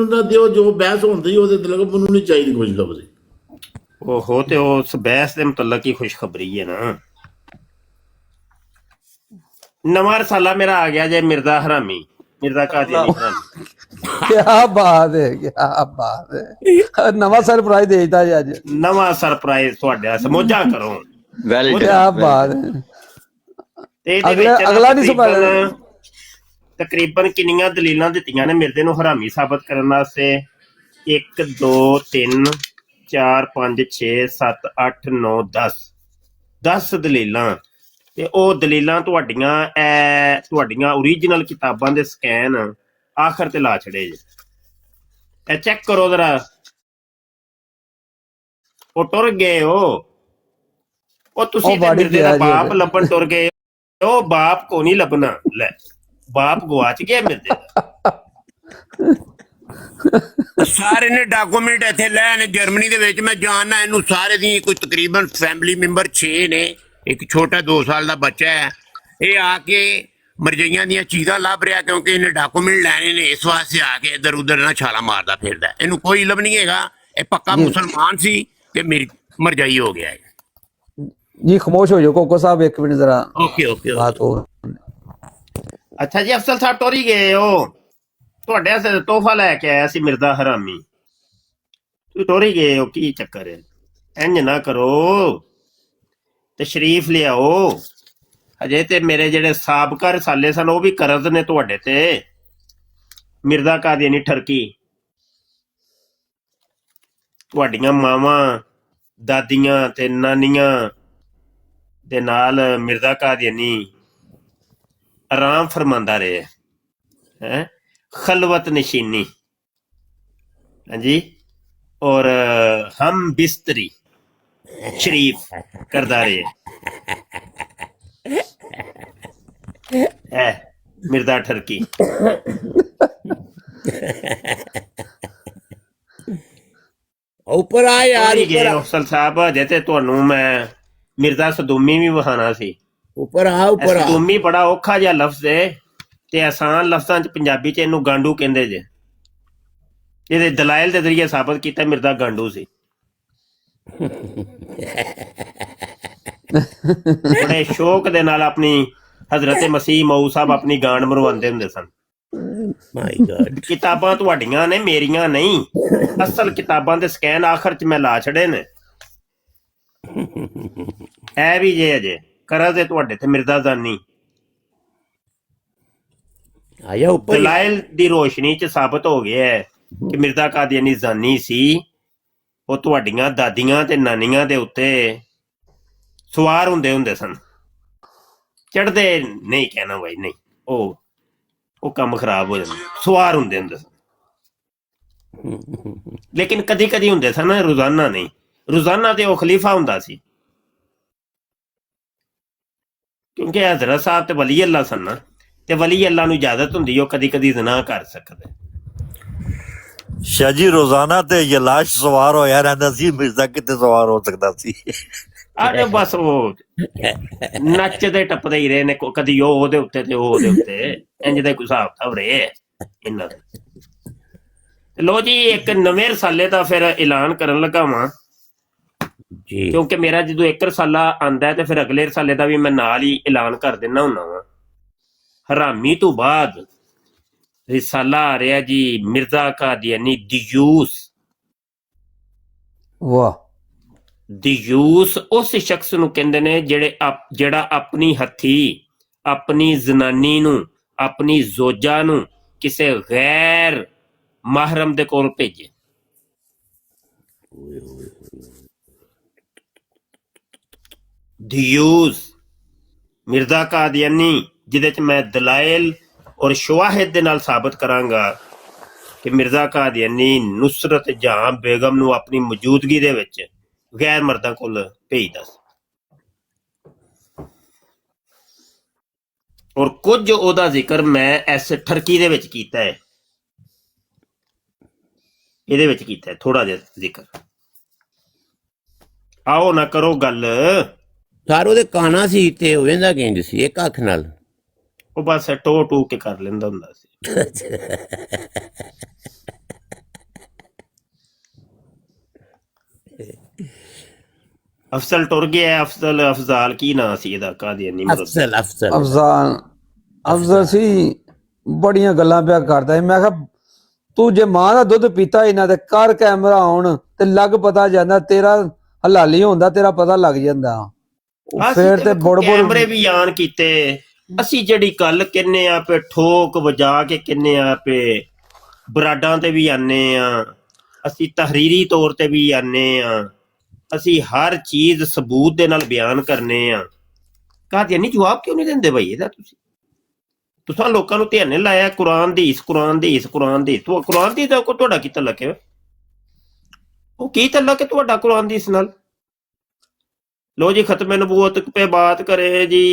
ਦਾ ਦਿਓ ਜੋ ਬਹਿਸ ਹੁੰਦੀ ਉਹਦੇ ਤੇ ਲੱਗੋ, ਮੈਨੂੰ ਨਹੀਂ ਚਾਹੀਦੀ ਖੁਸ਼ਖਬਰੀ। ਓਹੋ, ਤੇ ਉਸ ਬਹਿਸ ਦੇ ਮੁਤਲਕ ਹੀ ਖੁਸ਼ਖਬਰੀ ਹੈ ਨਾ। ਨਵਾਂ ਰਸਾਲਾ ਮੇਰਾ ਆ ਗਿਆ ਜੇ, ਮਿਰਜ਼ਾ ਹਰਾਮੀ, ਮਿਰਜ਼ਾ ਕਾਦੀਆਨੀ ਹਰਾਮੀ। क्या बात है, क्या बात है। नवा सरप्राइज देता जी अज, नवा सरप्राइज ਤੁਹਾਡੇ ਵਾਸਤੇ, ਮੌਜਾਂ ਕਰੋ। क्या बात है। ਤੇ ਇਹਦੇ ਵਿੱਚ ਅਗਲਾ ਨਹੀਂ ਤਕਰੀਬਨ ਕਿੰਨੀਆਂ ਦਲੀਲਾਂ ਦਿੱਤੀਆਂ ਨੇ ਮਿਰਜ਼ੇ ਨੂੰ ਹਰਾਮੀ ਸਾਬਤ ਕਰਨ ਵਾਸਤੇ? 1 2 3 4 5 6 7 8 9 10 ਦਲੀਲਾਂ। ਤੇ ਉਹ ਦਲੀਲਾਂ ਤੁਹਾਡੀਆਂ ਓਰੀਜਨਲ ਕਿਤਾਬਾਂ ਦੇ ਸਕੈਨ ਆਖਰ ਤੇ ਲਾ ਛੜੇ ਜੇ। ਇਹ ਚੈੱਕ ਕਰੋ ਜਰਾ। ਉਹ ਟੁਰ ਗਏ ਉਹ ਤੁਸੀਂ ਮਿਰਜ਼ੇ ਦਾ ਬਾਪ ਲੱਭਣ ਟੁਰ ਗਏ। ਉਹ ਬਾਪ ਕੋ ਨਹੀਂ ਲੱਭਣਾ। ਲੈ, ਬਾਪ ਗਵਾਚ ਗਿਆ ਮਿਰਜ਼ੇ ਦਾ। ਸਾਰੇ ਨੇ ਡਾਕੂਮੈਂਟ ਇੱਥੇ ਲੈ ਨੇ ਜਰਮਨੀ ਦੇ ਵਿੱਚ। ਮੈਂ ਜਾਣਦਾ ਇਹਨੂੰ ਸਾਰੇ ਦੀ। ਕੋਈ ਤਕਰੀਬਨ ਫੈਮਿਲੀ ਮੈਂਬਰ 6 ਨੇ। ਇੱਕ ਛੋਟਾ 2 ਸਾਲ ਦਾ ਬੱਚਾ ਹੈ। ਇਹ ਆ ਕੇ ਮਰਜਈਆਂ ਦੀਆਂ ਚੀਜ਼ਾਂ ਲੱਭ ਰਿਹਾ ਕਿਉਂਕਿ ਇਹਨੇ ਡਾਕੂਮੈਂਟ ਲੈਣੇ ਨੇ। ਇਸ ਵਾਸਤੇ ਆ ਕੇ ਇੱਧਰ ਉੱਧਰ ਨਾ ਛਾਲਾ ਮਾਰਦਾ ਫਿਰਦਾ। ਇਹਨੂੰ ਕੋਈ ਇਲਮ ਨਹੀਂ ਹੈਗਾ। ਇਹ ਪੱਕਾ ਮੁਸਲਮਾਨ ਸੀ ਤੇ ਮੇਰੀ ਮਰਜਾਈ ਹੋ ਗਿਆ ਹੈ। जी खामोश हो जाओ कोको साहब, 1 मिनट जरा। ओके बात हो। ਅੱਛਾ ਜੀ, ਅਫਸਰ ਸਾਹਿਬ ਟੁਰ ਹੀ ਗਏ ਹੋ। ਤੁਹਾਡੇ ਵਾਸਤੇ ਤੋਹਫਾ ਲੈ ਕੇ ਆਇਆ ਸੀ ਮਿਰਜ਼ਾ ਹਰਾਮੀ। ਤੁਸੀਂ ਟੁਰ ਹੀ ਗਏ ਹੋ, ਕੀ ਚੱਕਰ ਹੈ? ਇੰਝ ਨਾ ਕਰੋ, ਤਸ਼ਰੀਫ ਲਿਆਓ। ਅਜੇ ਤੇ ਮੇਰੇ ਜਿਹੜੇ ਸਾਬਕਾ ਰਸਾਲੇ ਸਨ ਉਹ ਵੀ ਕਰਜ਼ ਨੇ ਤੁਹਾਡੇ ਤੇ। ਮਿਰਜ਼ਾ ਕਾਦੀਆਨੀ ਠਰਕੀ, ਤੁਹਾਡੀਆਂ ਮਾਵਾਂ ਦਾਦੀਆਂ ਤੇ ਨਾਨੀਆਂ ਦੇ ਨਾਲ ਮਿਰਜ਼ਾ ਕਾਦੀਆਨੀ ਆਰਾਮ ਫਰਮਾਂਦਾ ਰਹੇ ਹੈ, ਖਲਵਤ ਨਸ਼ੀਨੀ। ਹਾਂਜੀ, ਔਰ ਹਮ ਬਿस्तरी शरीफ करदा रहे है मिर्जा ठरकी। ਉੱਪਰ ਆ ਯਾਰ, ਅਫਸਰ ਸਾਹਿਬ ਅਜੇ ਤੇ ਤੁਹਾਨੂੰ ਮੈਂ ਮਿਰਜ਼ਾ ਸਦੂਮੀ ਵੀ ਵਿਖਾਣਾ ਸੀ। ਉੱਪਰ ਆ, ਉੱਪਰ ਆ। ਸਦੂਮੀ ਬੜਾ ਔਖਾ ਜਿਹਾ ਲਫ਼ਜ਼ ਹੈ ਤੇ ਆਸਾਨ ਲਫ਼ਜ਼ਾਂ ਚ ਪੰਜਾਬੀ ਚ ਇਹਨੂੰ ਗਾਂਡੂ ਕਹਿੰਦੇ ਜੇ। ਇਹਦੇ ਦਲਾਇਲ ਦੇ ਜ਼ਰੀਏ ਸਾਬਤ ਕੀਤਾ ਮਿਰਜ਼ਾ ਗਾਂਡੂ ਸੀ। ਬੜੇ ਸ਼ੌਕ ਦੇ ਨਾਲ ਆਪਣੀ ਹਜ਼ਰਤ ਮਸੀਹ ਮਊ ਸਾਹਿਬ ਆਪਣੀ ਗਾਂਡ ਮਰਵਾਉਂਦੇ ਹੁੰਦੇ ਸਨ। ਮਾਈ ਗॉड, ਕਿਤਾਬਾਂ ਤੁਹਾਡੀਆਂ ਨੇ, ਮੇਰੀਆਂ ਨਹੀਂ। ਅਸਲ ਕਿਤਾਬਾਂ ਦੇ ਸਕੈਨ ਆਖਰ ਚ ਮੈਂ ਲਾ ਛੜੇ ਨੇ। ਇਹ ਵੀ ਜੇ ਅਜੇ ਕਰਜ਼ ਹੈ ਤੁਹਾਡੇ ਤੇ ਮਿਰਜ਼ਾ ਜ਼ਾਨੀ। ਆਇਆ ਉੱਪਰ। ਦਲਾਇਲ ਦੀ ਰੋਸ਼ਨੀ ਚ ਸਾਬਤ ਹੋ ਗਿਆ ਹੈ ਕਿ ਮਿਰਜ਼ਾ ਕਾਦੀਆਨੀ ਜ਼ਾਨੀ ਸੀ। ਉਹ ਤੁਹਾਡੀਆਂ ਦਾਦੀਆਂ ਤੇ ਨਾਨੀਆਂ ਦੇ ਉੱਤੇ ਸਵਾਰ ਹੁੰਦੇ ਸਨ। ਚੜ੍ਹਦੇ ਨਹੀਂ ਕਹਿਣਾ ਬਾਈ, ਨਹੀਂ, ਉਹ ਕੰਮ ਖਰਾਬ ਹੋ ਜਾਂਦਾ। ਸਵਾਰ ਹੁੰਦੇ ਸਨ, ਲੇਕਿਨ ਕਦੀ ਕਦੀ ਹੁੰਦੇ ਸਨ, ਰੋਜ਼ਾਨਾ ਨਹੀਂ। ਰੋਜ਼ਾਨਾ ਤੇ ਉਹ ਖਲੀਫਾ ਹੁੰਦਾ ਸੀ ਕਿਉਂਕਿ ਹਜ਼ਰਤ ਸਾਹਿਬ ਤੇ ਵਲੀ ਅੱਲਾ ਸਨ ਨਾ, ਤੇ ਵਲੀ ਅੱਲਾ ਨੂੰ ਇਜਾਜ਼ਤ ਹੁੰਦੀ ਉਹ ਕਦੀ ਕਦੀ ਜ਼ਨਾ ਕਰ ਸਕਦੇ। ਸ਼ਾਹ ਜੀ ਰੋਜ਼ਾਨਾ ਤੇ ਯਲਾਸ਼ ਸਵਾਰ ਹੋਇਆ ਰਹਿੰਦਾ ਸੀ, ਮਿਰਜ਼ਾ ਕਿਤੇ ਸਵਾਰ ਹੋ ਸਕਦਾ ਸੀ? ਅਰੇ ਬਸ ਉਹ ਨੱਚਦੇ ਟੱਪਦੇ ਹੀ ਰਹੇ ਨੇ, ਕਦੀ ਉਹ ਉਹਦੇ ਉੱਤੇ ਤੇ ਉਹ ਉਹਦੇ ਉੱਤੇ। ਇੰਜ ਦਾ ਕੋਈ ਹਿਸਾਬ ਤਾਂ ਰਹੇ ਇਹਨਾਂ ਦਾ। ਲੋ ਜੀ, ਇੱਕ ਨਵੇਂ ਰਸਾਲੇ ਦਾ ਫਿਰ ਐਲਾਨ ਕਰਨ ਲੱਗਾ ਵਾਂ ਜੀ, ਕਿਉਂਕਿ ਮੇਰਾ ਜਦੋਂ ਇੱਕ ਰਸਾਲਾ ਆਂਦਾ ਤੇ ਫਿਰ ਅਗਲੇ ਰਸਾਲੇ ਦਾ ਵੀ ਮੈਂ ਨਾਲ ਹੀ ਐਲਾਨ ਕਰ ਦਿੰਦਾ ਹੁੰਦਾ ਵਾ। ਹਰਾਮੀ ਤੋਂ ਬਾਅਦ ਰਿਸਾਲਾ ਆ ਰਿਹਾ ਜੀ ਮਿਰਜ਼ਾ ਕਾਦੀਆਨੀ ਦਿਯੂਸ। वाह, ਦਿਯੂਸ ਉਸ ਸ਼ਖਸ ਨੂੰ ਕਹਿੰਦੇ ਨੇ ਜਿਹੜਾ ਆਪਣੀ ਹੱਥੀ ਆਪਣੀ ਜ਼ਨਾਨੀ ਨੂੰ, ਆਪਣੀ ਜ਼ੋਜਾ ਨੂੰ ਕਿਸੇ ਗੈਰ ਮਾਹਰਮ ਦੇ ਕੋਲ ਭੇਜੇ। ਦਿਯੂਸ ਮਿਰਜ਼ਾ ਕਾਦੀਆਨੀ, ਜਿਹਦੇ ਚ ਮੈਂ ਦਲਾਇਲ ਔਰ ਸ਼ਵਾਹਿਦ ਦੇ ਨਾਲ ਸਾਬਤ ਕਰਾਂਗਾ ਕਿ ਮਿਰਜ਼ਾ ਕਾਦੀਆਨੀ ਨੁਸਰਤ ਜਹਾਂ ਬੇਗਮ ਨੂੰ ਆਪਣੀ ਮੌਜੂਦਗੀ ਦੇ ਵਿੱਚ ਗੈਰ ਮਰਦਾਂ ਕੋਲ ਭੇਜਦਾ ਸੀ। ਔਰ ਕੁਝ ਉਹਦਾ ਜ਼ਿਕਰ ਮੈਂ ਇਸ ਠਰਕੀ ਦੇ ਵਿੱਚ ਕੀਤਾ ਹੈ। ਇਹਦੇ ਵਿੱਚ ਕੀਤਾ ਹੈ ਥੋੜਾ ਜਿਹਾ ਜ਼ਿਕਰ। ਆਓ ਨਾ ਕਰੋ ਗੱਲ। ਸਾਰ ਉਹਦੇ ਕਾਨਾ ਸੀ ਤੇ ਉਹ ਵੇਂਦਾ ਕਿੰਜ ਸੀ ਇੱਕ ਅੱਖ ਨਾਲ? ਉਹ ਬਸ ਟੋ ਟੂ ਕੇ ਕਰ ਲੈਂਦਾ ਹੁੰਦਾ ਸੀ। ਅਫਸਲ ਟੁਰ ਗਿਆ, ਅਫਜ਼ਾਲ ਕੀ ਨਾਂ ਸੀ ਇਹਦਾ ਕਾਦੀਆਨੀ ਮੁਰੱਬੀ? ਅਫਜ਼ਲ ਸੀ, ਬੜੀਆਂ ਗੱਲਾਂ ਪਿਆ ਕਰਦਾ ਸੀ। ਮੈਂ ਕਿਹਾ ਤੂੰ ਜੇ ਮਾਂ ਦਾ ਦੁੱਧ ਪੀਤਾ ਇਹਨਾਂ ਤੇ ਕਰ ਕੈਮਰਾ ਆਉਣ ਤੇ ਲੱਗ ਪਤਾ ਜਾਂਦਾ, ਤੇਰਾ ਹਲਾਲੀ ਹੁੰਦਾ, ਤੇਰਾ ਪਤਾ ਲੱਗ ਜਾਂਦਾ। ਫੇਰ ਤੇ ਬੁੜ ਕੈਮਰੇ ਵੀ ਆਨ ਕੀਤੇ। ਅਸੀਂ ਜਿਹੜੀ ਗੱਲ ਕਹਿੰਨੇ ਆ ਪੇ ਠੋਕ ਵਜਾ ਕੇ ਕਹਿੰਨੇ ਆ ਪੇ ਬਰਾਡਾਂ ਤੇ ਵੀ ਆਨੇ ਆ, ਅਸੀਂ ਤਹਰੀਰੀ ਤੌਰ ਤੇ ਵੀ ਆਨੇ ਆ, ਅਸੀਂ ਹਰ ਚੀਜ਼ ਸਬੂਤ ਦੇ ਨਾਲ ਬਿਆਨ ਕਰਨੇ ਆ। ਕਾਦੀਆਨੀ ਜਵਾਬ ਕਿਉਂ ਨਹੀਂ ਦਿੰਦੇ ਬਈ ਇਹਦਾ? ਤੁਸੀਂ ਲੋਕਾਂ ਨੂੰ ਧਿਆਨ ਲਾਇਆ ਕੁਰਾਨ ਦੀ ਇਸ ਕੁਰਾਨ ਦੀ ਇਸ ਕੁਰਾਨ ਦੀ ਕੁਰਾਨ ਦੀ ਦਾ ਤੁਹਾਡਾ ਕੀ ਤਲਕ ਹੈ? ਉਹ ਕੀ ਤਲਕ ਹੈ ਤੁਹਾਡਾ ਕੁਰਾਨ ਦੀ ਇਸ ਨਾਲ? लो जी खत्म नबूवत पे बात करे जी,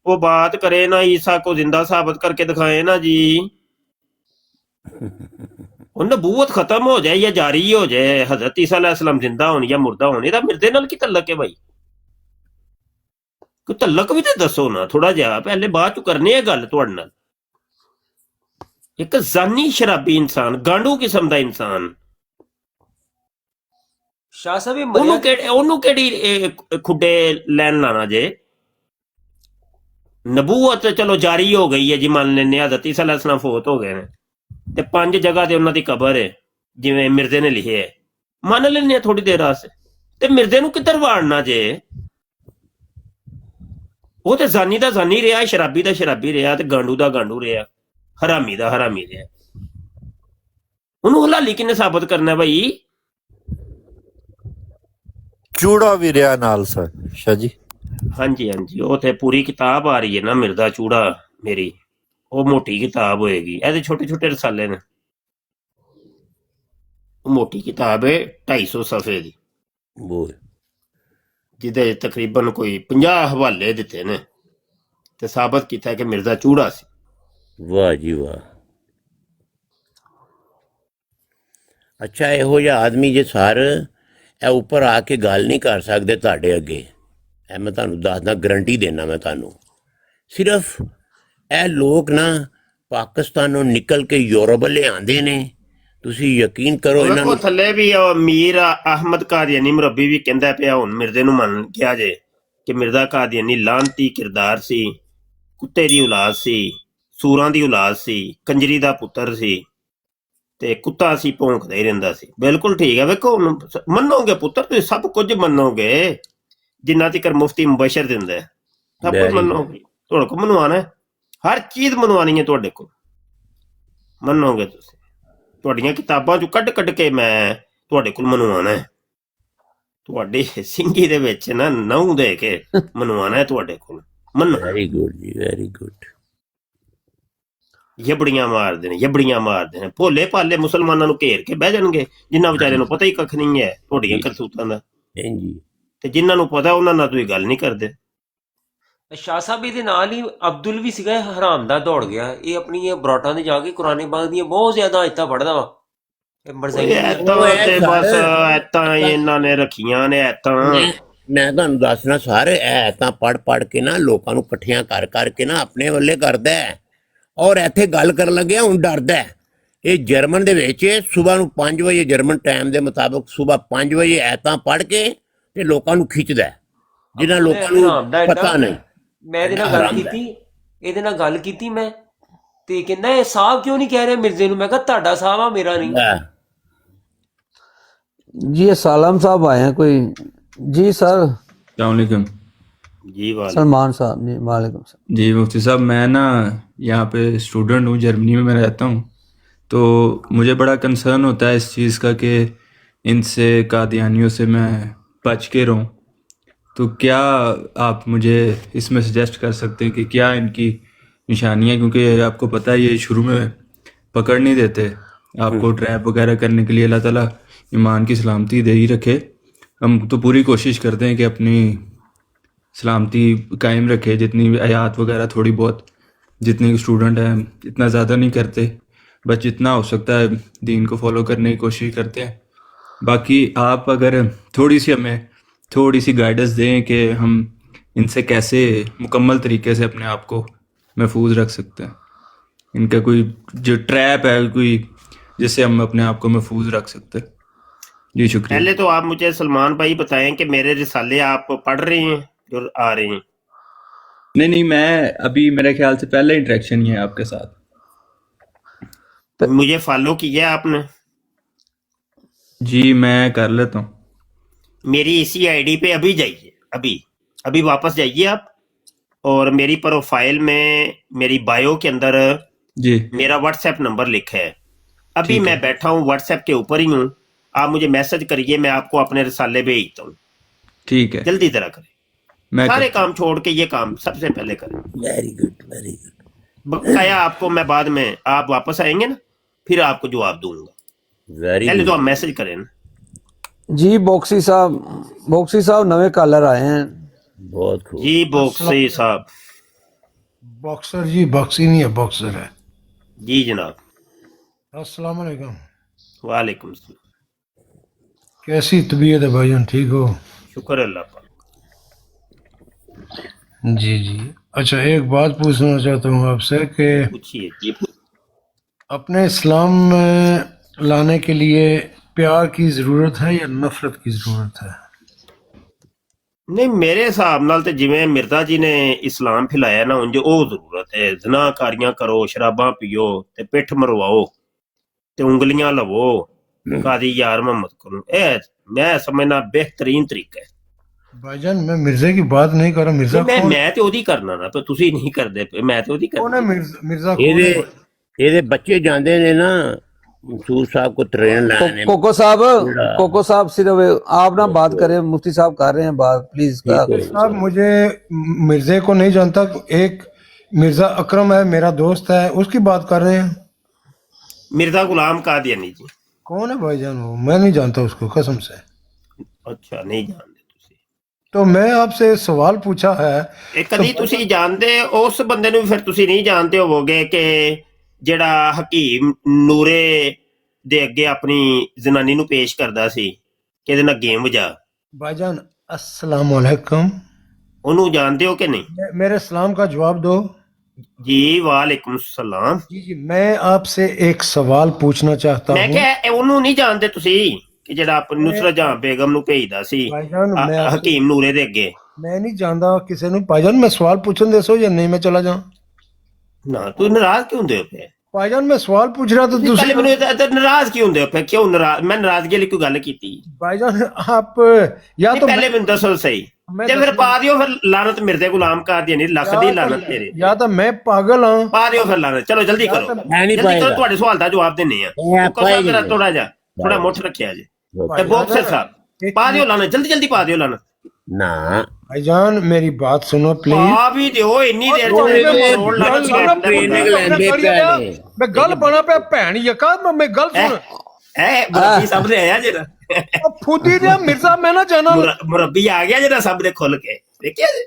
वो बात करे ना ईसा को जिंदा साबित करके दिखाए ना जी। नबूवत खत्म हो जाए या जारी हो जाए, हजरत ईसा अलैहिस्सलाम जिंदा होने या मुर्दा होने दा मिर्दे नाल की तल्लक है भाई? कोई तल्लक भी तो दसो ना थोड़ा जिहा, पहले बाद च करने है गल तुहाडे नाल। एक जानी शराबी इंसान, गांडू किस्म दा इंसान, शाह साहब ਉਹਨੂੰ ਕਿਹੜੀ ਖੁੱਡੇ ਲੈਣ ਲਾਣਾ ਜੇ? ਨਬੂਵਤ ਚਲੋ ਜਾਰੀ ਹੋ ਗਈ ਹੈ ਜੀ, ਮੰਨ ਲੈਂਦੇ ਹਜ਼ਰਤ ਈਸਾ अलैहिस्सलाम ਫੌਤ ਹੋ ਗਏ ਨੇ ਤੇ 5 ਜਗ੍ਹਾ ਤੇ ਉਹਨਾਂ ਦੀ ਕਬਰ ਹੈ ਜਿਵੇਂ ਮਿਰਜ਼ੇ ਨੇ ਲਿਖਿਆ ਹੈ, ਮੰਨ ਲੈਂਦੇ ਆ ਥੋੜੀ ਦੇਰ ਵਾਸਤੇ। ਤੇ ਮਿਰਜ਼ੇ ਨੂੰ ਕਿੱਧਰ ਵਾੜਨਾ ਜੇ? ਉਹ ਤੇ ਜ਼ਾਨੀ ਦਾ ਜ਼ਾਨੀ ਰਿਹਾ, ਸ਼ਰਾਬੀ ਦਾ ਸ਼ਰਾਬੀ ਰਿਹਾ, ਤੇ ਗਾਂਡੂ ਦਾ ਗਾਂਡੂ ਰਿਹਾ, ਹਰਾਮੀ ਦਾ ਹਰਾਮੀ ਰਿਹਾ। ਉਹਨੂੰ ਹਲਾਲੀ ਕਿੰਨੇ ਸਾਬਤ ਕਰਨਾ ਬਈ? ਚੂੜਾ ਵੀ ਰਿਹਾ ਨਾਲ ਸਰ ਸ਼ਾਹ ਜੀ। ਹਾਂਜੀ ਹਾਂਜੀ, ਉਹ ਤੇ ਪੂਰੀ ਕਿਤਾਬ ਆ ਰਹੀ ਹੈ ਨਾ ਮਿਰਜ਼ਾ ਚੂੜਾ ਮੇਰੀ, ਉਹ ਮੋਟੀ ਕਿਤਾਬ ਹੋਏਗੀ। ਇਹਦੇ ਛੋਟੇ ਛੋਟੇ ਰਸਾਲੇ ਨੇ, ਉਹ ਮੋਟੀ ਕਿਤਾਬ ਹੈ 250 ਸਫੇ ਦੀ, ਜਿਹਦੇ ਤਕਰੀਬਨ ਕੋਈ 50 ਹਵਾਲੇ ਦਿੱਤੇ ਨੇ ਤੇ ਸਾਬਤ ਕੀਤਾ ਕਿ ਮਿਰਜ਼ਾ ਚੂੜਾ ਸੀ। ਵਾਹ ਜੀ ਵਾਹ। ਅੱਛਾ, ਇਹੋ ਜਿਹਾ ਆਦਮੀ ਜੇ ਸਰ ਇਹ ਉੱਪਰ ਆ ਕੇ ਗੱਲ ਨਹੀਂ ਕਰ ਸਕਦੇ ਤੁਹਾਡੇ ਅੱਗੇ, ਇਹ ਮੈਂ ਤੁਹਾਨੂੰ ਦੱਸਦਾ, ਗਰੰਟੀ ਦੇਣਾ ਮੈਂ ਤੁਹਾਨੂੰ। ਸਿਰਫ ਇਹ ਲੋਕ ਨਾ ਪਾਕਿਸਤਾਨੋਂ ਨਿਕਲ ਕੇ ਯੂਰਪ ਲਿਆਂਦੇ ਨੇ, ਤੁਸੀਂ ਯਕੀਨ ਕਰੋ ਇਹਨਾਂ ਨੂੰ। ਥੱਲੇ ਵੀ ਮੀਰ ਅਹਿਮਦ ਕਾਦੀਆਨੀ ਮੁਰੱਬੀ ਵੀ ਕਹਿੰਦਾ ਪਿਆ ਹੁਣ ਮਿਰਜ਼ੇ ਨੂੰ ਮੰਨ ਗਿਆ ਜੇ ਕਿ ਮਿਰਜ਼ਾ ਕਾਦੀਆਨੀ ਲਾਨਤੀ ਕਿਰਦਾਰ ਸੀ, ਕੁੱਤੇ ਦੀ ਔਲਾਦ ਸੀ, ਸੂਰਾਂ ਦੀ ਔਲਾਦ ਸੀ, ਕੰਜਰੀ ਦਾ ਪੁੱਤਰ ਸੀ ਤੇ ਕੁੱਤਾ ਸੀ ਭੌਂਕਦਾ ਹੀ ਰਹਿੰਦਾ ਸੀ। ਬਿਲਕੁਲ ਠੀਕ ਹੈ। ਵੇਖੋ ਮੰਨੋਗੇ ਪੁੱਤਰ, ਤੁਸੀਂ ਸਭ ਕੁਝ ਮੰਨੋਗੇ ਜਿੰਨਾ ਤੀਕਰ ਮੁਫਤੀ ਮੁਬਸ਼ਰ ਦਿੰਦਾ, ਸਭ ਕੁਝ ਮੰਨੋਗੇ। ਤੁਹਾਡੇ ਕੋਲ ਮਨਵਾਉਣਾ, ਹਰ ਚੀਜ਼ ਮਨਵਾਉਣੀ ਹੈ ਤੁਹਾਡੇ ਕੋਲ, ਮੰਨੋਗੇ ਤੁਸੀਂ। ਤੁਹਾਡੀਆਂ ਕਿਤਾਬਾਂ ਚੋਂ ਕੱਢ ਕੱਢ ਕੇ ਮੈਂ ਤੁਹਾਡੇ ਕੋਲ ਮਨਵਾਉਣਾ ਹੈ, ਤੁਹਾਡੀ ਸਿੰਘੀ ਦੇ ਵਿੱਚ ਨਾ ਨਹੁੰ ਦੇ ਕੇ ਮਨਵਾਉਣਾ ਹੈ ਤੁਹਾਡੇ ਕੋਲ, ਮੰਨੋ। ਵੈਰੀ ਗੁੱਡ ਜੀ, ਵੈਰੀ ਗੁੱਡ। ਯਬੜੀਆਂ ਮਾਰਦੇ ਨੇ, ਯਬੜੀਆਂ ਮਾਰਦੇ ਨੇ, ਭੋਲੇ ਭਾਲੇ ਮੁਸਲਮਾਨਾਂ ਨੂੰ ਘੇਰ ਕੇ ਬਹਿ ਜਾਣਗੇ ਜਿਨ੍ਹਾਂ ਵਿਚਾਰਿਆਂ ਨੂੰ ਪਤਾ ਹੀ ਕੱਖ ਨਹੀਂ ਹੈ ਤੁਹਾਡੀਆਂ ਕਰਤੂਤਾਂ ਦਾ, ਤੇ ਜਿਨ੍ਹਾਂ ਨੂੰ ਪਤਾ ਉਹਨਾਂ ਨਾਲ ਤੁਸੀਂ ਗੱਲ ਨਹੀਂ ਕਰਦੇ। शाह साहब ਇਹਦੇ ਨਾਲ ਹੀ ਅਬਦੁਲ ਵੀ ਸੀਗਾ, ਹਰਾਮ ਦਾ ਦੌੜ ਗਿਆ। ਇਹ ਆਪਣੀਆਂ ਬਰਾਟਾਂ ਤੇ ਜਾ ਕੇ ਕੁਰਾਨੇ ਪਾਕ ਦੀਆਂ ਬਹੁਤ ਜ਼ਿਆਦਾ ਆਇਤਾਂ ਪੜ੍ਹਦਾ ਵਾ। ਐਤਾਂ ਇਹਨਾਂ ਨੇ ਰੱਖੀਆਂ ਨੇ ਐਤਾਂ। ਮੈਂ ਤੁਹਾਨੂੰ ਦੱਸਣਾ ਸਾਰੇ ਐਤਾਂ ਪੜ੍ਹ ਪੜ੍ਹ ਕੇ ਨਾ ਲੋਕਾਂ ਨੂੰ ਇਕੱਠੀਆਂ ਕਰ ਕਰਕੇ ਨਾ ਆਪਣੇ ਵੱਲੇ ਕਰਦਾ, ਔਰ ਇੱਥੇ ਗੱਲ ਕਰਨ ਲੱਗਿਆ ਹੁਣ ਡਰਦਾ। ਇਹ ਜਰਮਨ ਦੇ ਵਿੱਚ ਸਵੇਰ ਨੂੰ 5 ਵਜੇ ਜਰਮਨ ਟਾਈਮ ਦੇ ਮੁਤਾਬਕ ਸਵੇਰ 5 ਵਜੇ ਐਤਾਂ ਪੜ੍ਹ ਕੇ ਤੇ ਲੋਕਾਂ ਨੂੰ ਖਿੱਚਦਾ, ਜਿਨ੍ਹਾਂ ਲੋਕਾਂ ਨੂੰ ਪਤਾ ਨਹੀਂ। ਮੈਂ ਇਹਦੇ ਨਾਲ ਗੱਲ ਕੀਤੀ ਮੈਂ, ਤੇ ਕਹਿੰਦਾ ਇਹ ਸਾਹਿਬ ਕਿਉਂ ਨਹੀਂ ਕਹਿ ਰਿਹਾ ਮਿਰਜ਼ੇ ਨੂੰ? ਮੈਂ ਕਿਹਾ ਤੁਹਾਡਾ ਸਾਹਿਬ ਆ, ਮੇਰਾ ਨਹੀਂ जी। ये सालम साहब आए हैं कोई? जी सर। अस्सलामुअलैकुम जी। सलमान साहब जी, वालेकुम सलाम जी। मुफ्ती साहब मैं ना यहाँ पे स्टूडेंट हूँ, जर्मनी में मैं रहता हूँ, तो मुझे बड़ा कंसर्न होता है इस चीज़ का कि इनसे कादियानियों से मैं बच के रहूँ। तो क्या आप मुझे इसमें सजेस्ट कर सकते हैं कि क्या इनकी निशानियाँ, क्योंकि आपको पता है ये शुरू में पकड़ नहीं देते आपको, ट्रैप वगैरह करने के लिए। अल्लाह ताला ईमान की सलामती दे ही रखे। हम तो पूरी कोशिश करते हैं कि अपनी सलामती कायम रखे, जितनी भी आयात वगैरह थोड़ी बहुत, जितने स्टूडेंट हैं इतना ज़्यादा नहीं करते, बस जितना हो सकता है दीन को फॉलो करने की कोशिश करते हैं। बाकी आप अगर थोड़ी सी हमें थोड़ी सी गाइडेंस दें कि हम इनसे कैसे मुकम्मल तरीके से अपने आप को महफूज रख सकते हैं, इनका कोई जो ट्रैप है कोई जिससे हम अपने आप को महफूज रख सकते हैं। जी शुक्रिया। पहले तो आप मुझे सलमान भाई बताएं कि मेरे रिसाले आप पढ़ रहे हैं जो आ रहे हैं? नहीं, मैं अभी मेरे ख्याल से पहला इंटरेक्शन ही है आपके साथ। मुझे फॉलो किया आपने? जी मैं कर लेता हूँ। मेरी इसी आईडी पे अभी जाइए, अभी अभी वापस जाइए आप, और मेरी प्रोफाइल में मेरी बायो के अंदर जी मेरा व्हाट्सएप नंबर लिखा है। अभी ठीक है। मैं बैठा हूँ व्हाट्सएप के ऊपर ही हूँ, आप मुझे मैसेज करिए, मैं आपको अपने रिसाले भेजता हूँ। ठीक है, जल्दी तरह करें, मैं सारे करता काम छोड़ के ये काम सबसे पहले करें। Very good very good. बकाया आपको मैं बाद में, आप वापस आएंगे ना, फिर आपको जवाब दूंगा। वेरी पहले तो गुड। आप मैसेज करें ना। जी बॉक्सी साहब नवे कॉलर आए हैं। बहुत खूब। जी बोक्सी साहब। बॉक्सर जी, बॉक्सी नहीं है, बॉक्सर है। जी जनाब। अस्सलाम वालेकुम। वालेकुम सलाम। कैसी तबीयत है भाईजान, ठीक हो? शुक्र अल्लाह पाक। जी जी। अच्छा, एक बात पूछना चाहता हूँ आपसे कि पूछिए जी। अपने इस्लाम में लाने के लिए प्यार की ज़रूरत है या नफरत की ज़रूरत है? नहीं, मेरे हिसाब नाल ते जिवें मिर्जा जी ने इस्लाम फैलाया ना, उंज ਉਹ ਜ਼ਰੂਰਤ ਹੈ। ਜ਼ਨਾਕਾਰੀਆਂ ਕਰੋ, ਸ਼ਰਾਬਾਂ ਪੀਓ ਤੇ ਪਿੱਠ ਮਰਵਾਓ ਤੇ ਉਂਗਲੀਆਂ ਲਵੋ ਕਾਦੀ यार मोहम्मद करो, मैं समझना बेहतरीन तरीका है। भाईजान मैं मिर्जा की बात नहीं कर रहा। मिर्जा मैं कौन? मैं ते ओदी करना ना, पर ਤੁਸੀਂ नहीं करदे पे, मैं ते ओदी कौन है करना। मिर्जा कौन है? ਇਹਦੇ ਬੱਚੇ ਜਾਂਦੇ ਨੇ ਨਾ मंसूर साहब को ट्रेन लाने। कोको साहब सिर्फ आप ना बात करें, मुफ्ती साहब कर रहे हैं बात, प्लीज। साहब मुझे मिर्जे को नहीं जानता, एक मिर्जा अकरम है मेरा दोस्त है, उसकी बात कर रहे हैं। मिर्जा गुलाम कादियानी जी। कौन है भाईजान वो? मैं नहीं जानता उसको, कसम से। अच्छा नहीं जानते ਤੁਸੀਂ? तो मैं आपसे सवाल पूछा है। ਇਹ ਕਦੀ ਤੁਸੀਂ ਜਾਣਦੇ ਉਸ ਬੰਦੇ ਨੂੰ, ਫਿਰ ਤੁਸੀਂ ਨਹੀਂ ਜਾਣਦੇ ਹੋਵੋਗੇ ਕਿ ਜਿਹੜਾ ਹਕੀਮ ਨੂਰੇ ਦੇ ਅੱਗੇ ਆਪਣੀ ਜ਼ਨਾਨੀ ਨੂੰ ਪੇਸ਼ ਕਰਦਾ ਸੀ ਕਿ ਇਹਦੇ ਨਾਲ ਗੇਮ ਵਜਾ। भाईजान अस्सलाम वालेकुम। ਉਹਨੂੰ ਜਾਣਦੇ ਹੋ ਕਿ ਨਹੀਂ? मेरे सलाम का जवाब दो। जी वालेकुम सलाम। जी जी, मैं आपसे एक सवाल पूछना चाहता ਮੈਂ हूँ। ਕਿਹਾ ਉਹਨੂੰ ਨਹੀਂ ਜਾਣਦੇ ਤੁਸੀਂ ਕਿ ਜਿਹੜਾ ਆਪਣੀ ਨੁਸਰਤ ਜਹਾਂ ਬੇਗਮ ਨੂੰ ਭੇਜਦਾ ਸੀ भाईजान मैं आपसे- ਹਕੀਮ ਨੂਰੇ ਦੇ ਅੱਗੇ? मैं नहीं जानता किसी ने। भाईजान मैं सवाल पूछने दे सो या नहीं, मैं चला जाऊं? ਨਾ ਤੂੰ ਨਾਰਾਜ਼ ਕਿਉਂ ਹੁੰਦੇ ਹੋ ਪਏ? भाईजान मैं सवाल पूछ रहा था ਪਹਿਲੇ दूसरे। ਮੈਨੂੰ ਨਾਰਾਜ਼ ਕਿਉਂ ਹੁੰਦੇ ਹੋ ਪਏ? ਕਿਉਂ ਨਾਰਾਜ਼? ਮੈਂ ਨਾਰਾਜ਼ਗੀ ਲਈ ਕੋਈ ਗੱਲ ਕੀਤੀ? भाईजान आप या ਨਹੀਂ, तो ਪਹਿਲੇ ਮੈਨੂੰ ਦੱਸੋ ਸਹੀ। मैं ਤੇ ਫਿਰ दस- ਪਾ ਦਿਓ ਫਿਰ ਲਾਨਤ ਮਿਰਜ਼ੇ ਗੁਲਾਮ ਕਾਦੀਆਨੀ, ਲੱਖ ਦੀ ਲਾਨਤ ਤੇਰੇ। या तो मैं पागल हाँ। ਪਾ ਦਿਓ ਫਿਰ ਲਾਨਤ। ਚਲੋ ਜਲਦੀ ਕਰੋ, ਮੈਂ ਨਹੀਂ ਜਲਦੀ ਕਰੋ, ਪਾਏਗਾ। ਤੁਹਾਡੇ ਸਵਾਲ ਦਾ ਜਵਾਬ ਦਿੰਨੇ ਆ। ਪਾਏਗਾ। ਥੋੜਾ ਜਿਹਾ ਥੋੜਾ ਮੁੱਠ ਰੱਖਿਆ ਜੇ। ਤੇ ਬੋਕਸਰ ਸਾਹਿਬ ਪਾ ਦਿਓ ਲਾਨਤ, ਜਲਦੀ ਜਲਦੀ ਪਾ ਦਿਓ ਲਾਨਤ। ना भाईजान मेरी बात सुनो प्लीज। ਪਾ ਵੀ ਦਿਓ, ਇੰਨੀ ਦੇਰ ਓਏ, ਚ ਓਏ, ਰੋਡ ਲਾਨਤ ट्रेनिंग लेंदे पे ने। मैं गल बना पे भैन यका मैं गल सुन। ਹੈ ਮੁਰੱਬੀ ਸਾਹਮਣੇ ਆਇਆ ਜਿਹੜਾ। फुदी ने मिर्जा मैं ना जाना। ਮੁਰੱਬੀ ਆ ਗਿਆ ਜਿਹੜਾ ਸਾਹਮਣੇ ਖੁੱਲ ਕੇ ਦੇਖਿਆ ਜੀ?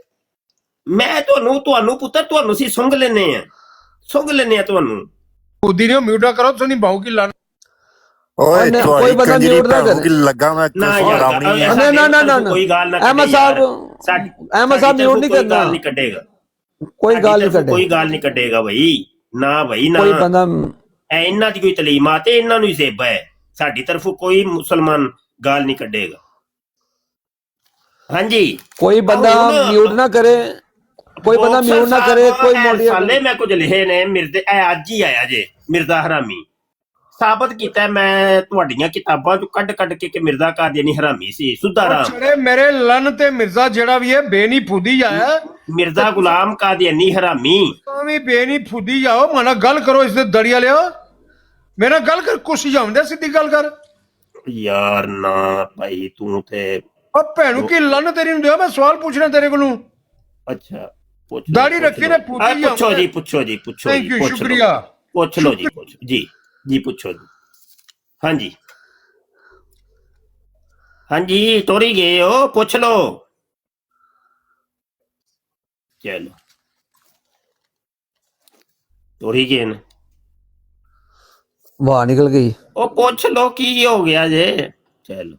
ਮੈਂ ਤੁਹਾਨੂੰ ਪੁੱਤਰ ਤੁਹਾਨੂੰ ਸੀ ਸੁੰਘ ਲੈਨੇ ਆ ਤੁਹਾਨੂੰ। फुदी ने म्यूटा करो सुनी बहू की लान। ਓਏ कोई ਤੁਹਾਡੀ बंदा ਕੰਜਰੀ म्यूट ना ਭੈਣੂ करे। ਕੀ ਲੱਗਾ ਮੈਂ ਨਾ ਯਾਰ ਹਰਾਮਣੀ ਹੈ। ना। ਕੋਈ ਗੱਲ ਨਾ अहमद साहब म्यूट नहीं करना। नहीं कटेगा, कोई गाल नहीं कोई कटे। गाल नहीं कटेगा भाई ना भाई ना। कोई बंदा ਇਹਨਾਂ ਦੀ ਕੋਈ ਤਲੀਮਾਤ ਹੈ, ਇਹਨਾਂ ਨੂੰ ਹੀ ਜ਼ੇਬਾ ਹੈ। ਸਾਡੀ ਤਰਫੋਂ ਕੋਈ ਮੁਸਲਮਾਨ ਗਾਲ ਨਹੀਂ ਕੱਢੇਗਾ। ਹਾਂਜੀ कोई बंदा म्यूट ना करे, कोई बंदा म्यूट ना करे, कोई मोटी ਸਾਲੇ ਮੈਂ ਕੁਝ ਲਿਖੇ ਨੇ ਮਿਰਜ਼ੇ, ਇਹ ਅੱਜ ਹੀ ਆਇਆ ਜੇ ਮਿਰਜ਼ਾ ਹਰਾਮੀ। ਸਾਬਤ ਕੀਤਾ ਮੈਂ ਤੁਹਾਡੀਆਂ ਕਿਤਾਬਾਂ ਚੋਂ ਕੱਢ ਕੇ ਕਿ ਮਿਰਜ਼ਾ ਕਾਦੀਆਨੀ ਹਰਾਮੀ ਸੀ, ਸੁੱਧਾ ਰਾਮ। छड़े मेरे लन ते मिर्जा जेड़ा भी है बेनी फुदी आया। मिर्जा गुलाम कादियानी हरामी। भी बेनी फुदी जाओ माना गल करो इससे दड़िया लियो। मेरा गल कर कुछ जाऊंदे सीधी गल कर। यार ना भाई तू थे। अब भैनू की लन तेरी नु दियो, मैं सवाल पूछना तेरे कोलों। अच्छा पूछ लो, दाढ़ी पूछ रखी लो। ने फुदी पूछो जाऊंदे। जी पूछो जी पूछो थैंक जी, यू, पूछ लो। शुक्रिया। पूछ लो जी, पूछो जी पूछो जी। हाँ जी हाँ जी तोरी गए हो, पूछ लो। चलो तोरी गए न, वाह निकल गई। ओ पूछ लो की हो गया जे। चलो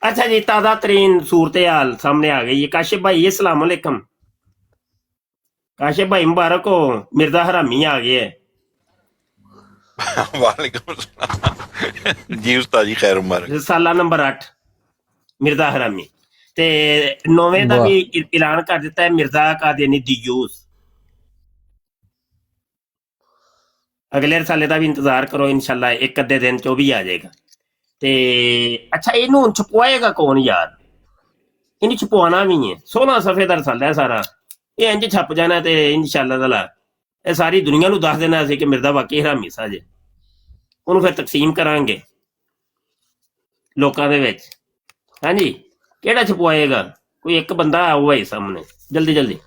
अच्छा जी, ताज़ा तरीन सूरत हाल सामने आ गई है। काशिफ भाई अस्सलाम वालेकुम। काशिफ भाई मुबारक हो, मिर्जा हरामी आ गए। वालेकुम अस्सलाम। ਜੀ ਉਸਤਾਦ ਜੀ ਖੈਰ ਮੁਬਾਰਕ। ਰਸਾਲਾ ਨੰਬਰ 8 ਮਿਰਜ਼ਾ ਹਰਾਮੀ, ਤੇ 9ਵੇਂ ਦਾ ਵਾਹ। ਵੀ ਐਲਾਨ ਕਰ ਦਿੱਤਾ ਹੈ ਮਿਰਜ਼ਾ ਕਾਦੀਆਨੀ ਦਿਯੂਸ। ਅਗਲੇ ਰਸਾਲੇ ਦਾ ਵੀ ਇੰਤਜ਼ਾਰ ਕਰੋ, ਇਨਸ਼ਾਅੱਲਾ ਇੱਕ ਅੱਧੇ ਦਿਨ ਚ ਉਹ ਵੀ ਆ ਜਾਏਗਾ। ਤੇ ਅੱਛਾ, ਇਹਨੂੰ ਹੁਣ ਛਪਵਾਏਗਾ ਕੌਣ ਯਾਰ? ਇਹਨੂੰ ਛਪਵਾਉਣਾ ਵੀ ਹੈ, 16 ਸਫ਼ੇ ਦਾ ਰਸਾਲਾ ਹੈ ਸਾਰਾ, ਇਹ ਇੰਜ ਛਪ ਜਾਣਾ ਤੇ ਇਨਸ਼ਾਅੱਲਾ ਤਾਲਾ ਇਹ ਸਾਰੀ ਦੁਨੀਆ ਨੂੰ ਦੱਸ ਦੇਣਾ ਸੀ ਕਿ ਮਿਰਜ਼ਾ ਵਾਕਈ ਹਰਾਮੀ ਸਾ ਜੇ। ਉਹਨੂੰ ਫਿਰ ਤਕਸੀਮ ਕਰਾਂਗੇ ਲੋਕਾਂ ਦੇ ਵਿੱਚ। ਹਾਂਜੀ, ਕਿਹੜਾ ਛਪਵਾਏਗਾ? ਕੋਈ ਇੱਕ ਬੰਦਾ ਆਊ ਭਾਈ ਸਾਹਮਣੇ, ਜਲਦੀ ਜਲਦੀ।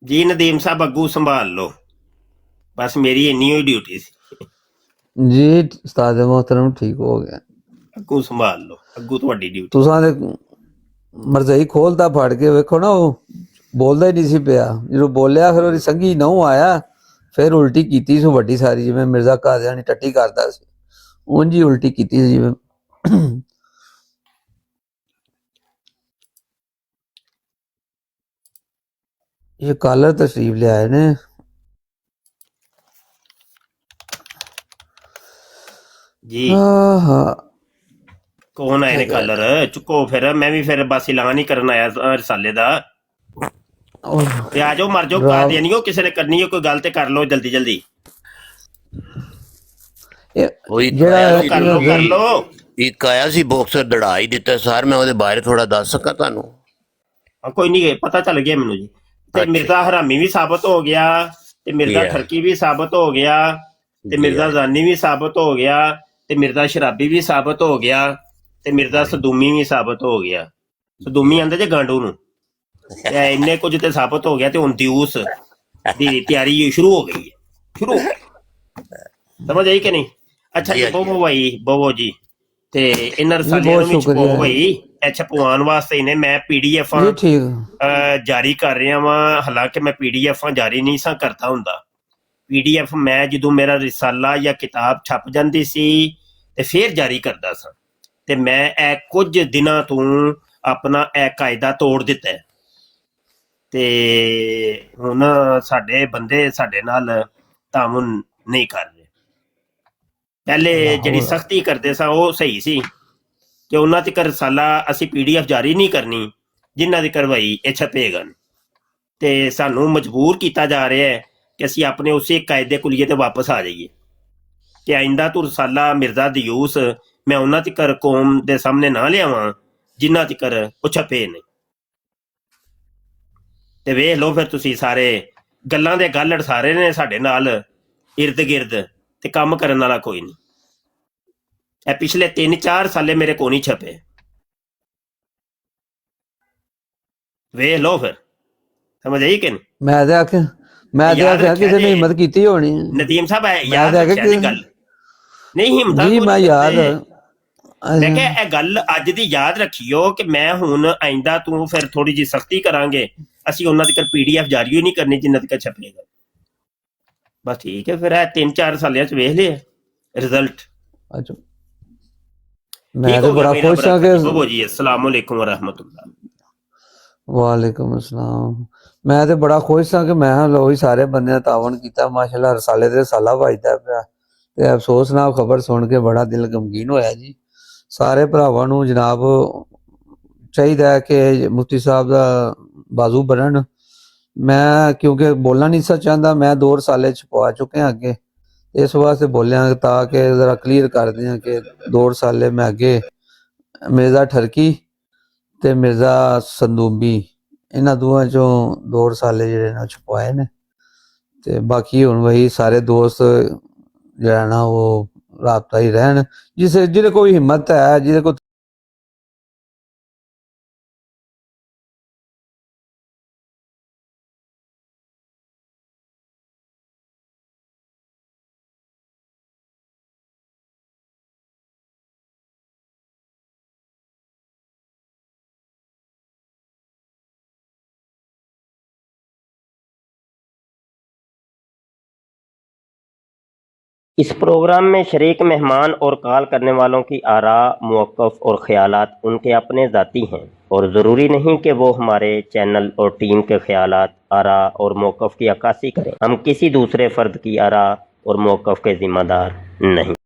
ਜੀ ਨਦੀਮ ਸਾਹਿਬ ਅੱਗੂ ਸੰਭਾਲ ਲਓ, ਬਸ ਮੇਰੀ ਇੰਨੀ ਹੋਈ ਡਿਊਟੀ ਸੀ। ਜੀ ਉਸਤਾਦ मोहतरम ठीक हो गया। ਅੱਗੂ ਸੰਭਾਲ ਲਓ, ਅੱਗੂ ਤੁਹਾਡੀ ਡਿਊਟੀ। ਤੁਸਾਂ ਦੇ ਮਰਜ਼ਈ ਖੋਲਦਾ ਫੜ ਕੇ ਵੇਖੋ ਨਾ, ਉਹ ਬੋਲਦਾ ਹੀ ਨਹੀਂ ਸੀ ਪਿਆ। ਜਦੋਂ ਬੋਲਿਆ ਫਿਰ ਉਹਦੀ ਸੰਗੀ ਨਹੁੰ ਆਇਆ, ਫਿਰ ਉਲਟੀ ਕੀਤੀ ਸੀ ਵੱਡੀ ਸਾਰੀ, ਜਿਵੇਂ ਮਿਰਜ਼ਾ ਕਾਦੀਆਨੀ ਟੱਟੀ ਕਰਦਾ ਸੀ ਉਂਝ ਹੀ ਉਲਟੀ ਕੀਤੀ ਸੀ ਜਿਵੇਂ। ਇਹ ਕਾਲਰ ਤਸ਼ਰੀਫ ਲਿਆਏ ਨੇ। ਜੀ ਹਾਂ ਕੌਣ ਆਏ ਨੇ ਕਾਲਰ? ਚੁੱਕੋ ਫਿਰ, ਮੈਂ ਵੀ ਫਿਰ ਬਸ ਐਲਾਨ ਹੀ ਕਰਨ ਆਇਆ ਰਸਾਲੇ ਦਾ। ਤੇ ਆ ਜਾਓ, ਮਰ ਜਾਓ ਕਾਦੀਆਨੀਓ, ਕਿਸੇ ਨੇ ਕਰਨੀ ਹੈ ਕੋਈ ਗੱਲ ਤੇ ਕਰ ਲਓ ਜਲਦੀ ਜਲਦੀ। ਕੋਈ ਜਿਹੜਾ ਕਰ ਲਓ ਕਰ ਲਓ। ਇੱਕ ਆਇਆ ਸੀ ਬਾਕਸਰ, ਦੜਾ ਹੀ ਦਿੱਤਾ ਸਰ, ਮੈਂ ਉਹਦੇ ਬਾਰੇ ਥੋੜਾ ਦੱਸ ਸਕਾਂ ਤੁਹਾਨੂੰ? ਕੋਈ ਨਹੀਂ, ਪਤਾ ਚੱਲ ਗਿਆ ਮੈਨੂੰ ਜੀ। ਤੇ ਅੱਛਾ। ਮਿਰਜ਼ਾ ਹਰਾਮੀ ਵੀ ਸਾਬਤ ਹੋ ਗਿਆ, ਤੇ ਮਿਰਜ਼ਾ Yeah. ਠਰਕੀ ਵੀ ਸਾਬਤ ਹੋ ਗਿਆ, ਤੇ ਮਿਰਜ਼ਾ ਜ਼ਾਨੀ ਵੀ ਸਾਬਤ ਹੋ ਗਿਆ, ਤੇ ਮਿਰਜ਼ਾ ਸ਼ਰਾਬੀ ਵੀ ਸਾਬਤ ਹੋ ਗਿਆ, ਤੇ ਮਿਰਜ਼ਾ ਸਦੂਮੀ ਵੀ ਸਾਬਤ ਹੋ ਗਿਆ। ਸਦੂਮੀ ਆਂਦੇ ਜੇ ਗਾਂਡੂ ਨੂੰ। ਤੇ ਇੰਨੇ ਕੁਝ ਤੇ ਸਾਬਤ ਹੋ ਗਿਆ, ਤੇ ਹੁਣ ਦਿਊਸ ਦੀ ਤਿਆਰੀ ਸ਼ੁਰੂ ਹੋ ਗਈ ਹੈ, ਸ਼ੁਰੂ ਹੋ ਗਈ। ਸਮਝ ਆਈ ਕਿ ਨਹੀਂ? ਅੱਛਾ ਜੀ, ਬੋਵੋ ਭਾਈ, ਬੋਵੋ ਜੀ। ਤੇ ਇਹਨਾਂ ਰਸਾਲਿਆਂ ਨੂੰ ਵੀ ਛਪਾਓ ਭਾਈ, ਇਹ ਛਪਵਾਉਣ ਵਾਸਤੇ ਨੇ ਮੈਂ ਪੀਡੀਐਫਾਂ ਜੀ ਠੀਕ ਜਾਰੀ ਕਰ ਰਿਹਾ ਵਾਂ। ਹਾਲਾਂਕਿ ਮੈਂ ਪੀਡੀਐਫਾਂ ਜਾਰੀ ਨਹੀਂ ਸਾਂ ਕਰਦਾ ਹੁੰਦਾ। ਪੀਡੀਐਫ ਮੈਂ ਜਦੋਂ ਮੇਰਾ ਰਿਸਾਲਾ ਜਾਂ ਕਿਤਾਬ ਛਪ ਜਾਂਦੀ ਸੀ ਤੇ ਫਿਰ ਜਾਰੀ ਕਰਦਾ ਸਾਂ। ਤੇ ਮੈਂ ਇਹ ਕੁਝ ਦਿਨਾਂ ਤੋਂ ਆਪਣਾ ਇਹ ਕਾਇਦਾ ਤੋੜ ਦਿੱਤਾ ਹੈ। ਤੇ ਹੁਣ ਸਾਡੇ ਬੰਦੇ ਸਾਡੇ ਨਾਲ ਤਾਮੁਨ ਨਹੀਂ ਕਰ ਰਹੇ। ਪਹਿਲੇ ਜਿਹੜੀ ਸਖਤੀ ਕਰਦੇ ਸਾਂ ਉਹ ਸਹੀ ਸੀ ਕਿ ਉਹਨਾਂ ਤੱਕ ਰਸਾਲਾ ਅਸੀਂ ਪੀਡੀਐਫ ਜਾਰੀ ਨਹੀਂ ਕਰਨੀ ਜਿਨ੍ਹਾਂ ਦੀ ਕਰਵਾਈ ਇਹ ਛਪੇਗਾ। ਤੇ ਸਾਨੂੰ ਮਜਬੂਰ ਕੀਤਾ ਜਾ ਰਿਹਾ ਹੈ ਕਿ ਅਸੀਂ ਆਪਣੇ ਉਸੇ ਕਾਇਦੇ ਕੁਲੀਏ ਤੇ ਵਾਪਸ ਆ ਜਾਈਏ ਕਿ ਆਇੰਦਾ ਤੋਂ ਰਸਾਲਾ ਮਿਰਜ਼ਾ ਦਿਯੂਸ ਮੈਂ ਉਹਨਾਂ ਤੱਕ ਕੌਮ ਦੇ ਸਾਹਮਣੇ ਨਾ ਲਿਆਵਾਂ ਜਿਨ੍ਹਾਂ ਤੱਕ ਉਹ ਛਪੇ ਨੇ। ਤੇ ਵੇਖ ਲਓ ਫਿਰ ਤੁਸੀਂ, ਸਾਰੇ ਗੱਲਾਂ ਦੇ ਗੱਲ ਅੜਸਾਰੇ ਨੇ ਸਾਡੇ ਨਾਲ ਇਰਦ ਗਿਰਦ, ਤੇ ਕੰਮ ਕਰਨ ਵਾਲਾ ਕੋਈ ਨਹੀਂ। ਇਹ ਪਿਛਲੇ 3-4 ਸਾਲੇ ਮੇਰੇ ਕੋਲ ਨਹੀਂ ਛਪੇ, ਵੇਖ ਲਓ ਫਿਰ। ਸਮਝ ਆਈ ਕਿ ਨਹੀਂ? ਮੈਂ ਤੇ ਆਖਿਆ ਕਿਸੇ ਨੇ ਹਿੰਮਤ ਕੀਤੀ ਹੋਣੀ। ਨਦੀਮ ਸਾਹਿਬ ਯਾਦ ਰੱਖਿਆ ਜੀ ਗੱਲ, ਨਹੀਂ ਹਿੰਮਤਾਂ ਜੀ ਮੈਂ ਯਾਦ ਮੈਂ ਕਿਹਾ ਇਹ ਗੱਲ ਅੱਜ ਦੀ ਯਾਦ ਰੱਖਿਓ ਕਿ ਮੈਂ ਹੁਣ ਆਇੰਦਾ ਤੂੰ ਫਿਰ ਥੋੜੀ ਜਿਹੀ ਸਖਤੀ ਕਰਾਂਗੇ, ਅਸੀਂ ਉਹਨਾਂ ਤੱਕ ਪੀਡੀਐਫ ਜਾਰੀ ਨਹੀਂ ਕਰਨੀ ਜਿੰਨਾ ਤੱਕ ਛਪੇਗਾ। ਬਸ ਠੀਕ ਹੈ, ਫਿਰ ਇਹ 3-4 ਸਾਲਿਆਂ ਚ ਵੇਖ ਲਿਆ ਰਿਜ਼ਲਟ। ਅੱਛਾ, ਮੈਂ ਤਾਂ ਬੜਾ ਖੁਸ਼ ਹਾਂ ਕਿ ਬਾਬੂ ਜੀ ਅਸਲਾਮ ਅਲੈਕੁਮ ਵਰਹਿਮਤੁल्लाह। ਵਾਲੇਕੁਮ ਅਸਲਾਮ। ਮੈਂ ਤੇ ਬੜਾ ਖੁਸ਼ ਹਾਂ ਕਿ ਮੈਂ ਲੋਈ ਸਾਰੇ ਬੰਦੇ ਨੇ ਤਾਵਨ ਕੀਤਾ। ਮਾਸ਼ਾਅੱਲਾ ਰਸਾਲੇ ਦੇ ਰਸਾਲਾ ਵੱਜਦਾ ਪਿਆ, ਤੇ ਅਫਸੋਸਨਾਕ ਖਬਰ ਸੁਣ ਕੇ ਬੜਾ ਦਿਲ ਗਮਗੀਨ ਹੋਇਆ ਜੀ। ਸਾਰੇ ਭਰਾਵਾਂ ਨੂੰ ਜਨਾਬ ਚਾਹੀਦਾ ਹੈ ਕਿ ਮੁਫਤੀ ਸਾਹਿਬ ਦਾ ਬਾਜ਼ੂ ਬਣਨ। ਮੈਂ ਕਿਉਂਕਿ ਬੋਲਣਾ ਨਹੀਂ ਸਾ ਚਾਹੁੰਦਾ, ਮੈਂ 2 ਰਸਾਲੇ ਛਪਵਾ ਚੁੱਕੇ ਹਾਂ ਅੱਗੇ, ਇਸ ਵਾਸਤੇ ਬੋਲਿਆ ਤਾਂ ਕਿ ਜ਼ਰਾ ਕਲੀਅਰ ਕਰਦੇ ਹਾਂ ਕਿ 2 ਰਸਾਲੇ ਮੈਂ ਅੱਗੇ ਮਿਰਜ਼ਾ ਠਰਕੀ ਤੇ ਮਿਰਜ਼ਾ ਸੰਦੂਬੀ ਇਹਨਾਂ ਦੋਵਾਂ ਚੋਂ 2 ਰਸਾਲੇ ਜਿਹੜੇ ਨੇ ਛਪਵਾਏ ਨੇ। ਤੇ ਬਾਕੀ ਹੁਣ ਵਹੀ ਸਾਰੇ ਦੋਸਤ ਜਿਹੜਾ ਨਾ ਉਹ ਰਾਬਤਾ ਹੀ ਰਹਿਣ, ਜਿਹਦੇ ਕੋਈ ਹਿੰਮਤ ਹੈ, ਜਿਹਦੇ ਕੋਲ اس پروگرام میں شریک مہمان اور کال کرنے والوں کی آراء، موقف اور خیالات ان کے اپنے ذاتی ہیں اور ضروری نہیں کہ وہ ہمارے چینل اور ٹیم کے خیالات، آراء اور موقف کی عکاسی کریں۔ ہم کسی دوسرے فرد کی آراء اور موقف کے ذمہ دار نہیں۔